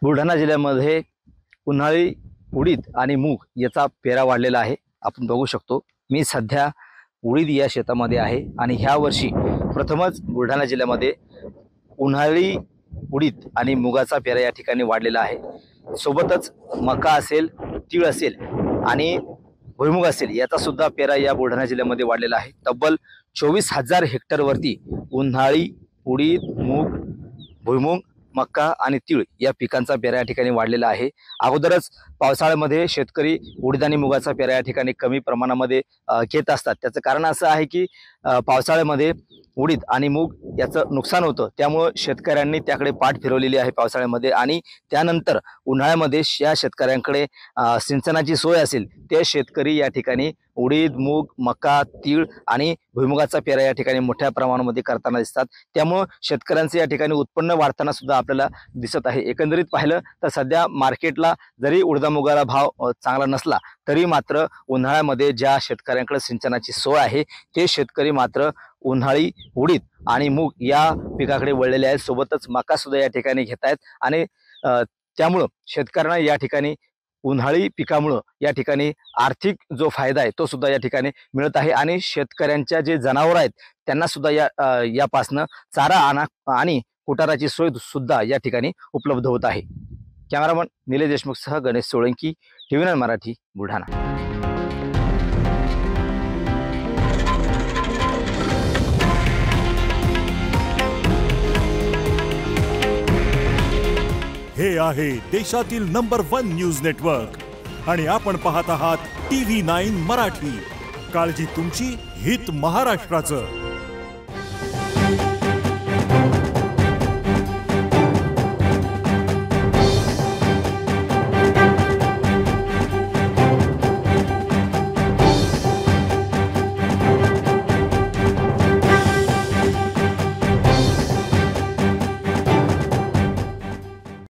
बुलढाणा जिल्ह्यामध्ये उन्हाळी उडीद आणि मूग याचा पेरा वाढलेला आहे। आपण बघू शकतो मी सध्या उडीद या शेतामध्ये आहे आणि ह्या वर्षी प्रथमच बुलढाणा जिल्ह्यामध्ये उन्हाळी उडीद आणि मुगाचा पेरा या ठिकाणी वाढलेला आहे। सोबतच मका असेल, तीळ असेल आणि भुईमुग असेल याचा सुद्धा पेरा या बुलढाणा जिल्ह्यामध्ये वाढलेला आहे। तब्बल 24,000 हेक्टर वरती उन्हाळी उडीद, मूग, भुईमुग, मक्का आणि तीळ या पिकांचा पेरा या ठिकाणी वाढलेला आहे। अगोदरच पावसाळ्यामध्ये शेतकरी उडीद आणि मुगाचा पेरा या ठिकाणी कमी प्रमाणामध्ये घेत असतात। त्याचं कारण असं आहे की पावसाळ्यामध्ये उडीद आणि मूग याचं नुकसान होतं, त्यामुळे शेतकऱ्यांनी त्याकडे पाठ फिरवलेली आहे पावसाळ्यामध्ये। आणि त्यानंतर उन्हाळ्यामध्ये या शेतकऱ्यांकडे सिंचनाची सोय असेल ते शेतकरी या ठिकाणी उडीद, मूग, मका, तीळ आणि भुईमुगाचा पेरा या ठिकाणी मोठ्या प्रमाणामध्ये करताना दिसतात। त्यामुळे शेतकऱ्यांचे या ठिकाणी उत्पन्न वाढताना सुद्धा आपल्याला दिसत आहे। एकंदरीत पाहिलं तर सध्या मार्केटला जरी उडदा मुगाला भाव चांगला नसला तरी मात्र उन्हाळ्यामध्ये ज्या शेतकऱ्यांकडे सिंचनाची सोय आहे ते शेतकरी मात्र उन्हाळी उडीद आणि मूग या पिकाकडे वळलेले आहेत। सोबतच मका सुद्धा या ठिकाणी घेत आहेत आणि त्यामुळे शेतकऱ्यांना या ठिकाणी उन्हाळी पिकामुळे या ठिकाणी आर्थिक जो फायदा आहे तो सुद्धा या ठिकाणी मिळत आहे। आणि शेतकऱ्यांच्या जे जनावर आहेत त्यांना सुद्धा यापासनं चारा आणि कुटाराची सोय सुद्धा या ठिकाणी उपलब्ध होत आहे। कॅमेरामन निलेश देशमुख सह गणेश सोळंकी, TV9 मराठी, बुलढाणा। हे आहे देशातील नंबर 1 न्यूज नेटवर्क आणि आपण पाहत आहात TV9 मराठी। काळजी तुमची, हित महाराष्ट्राचं।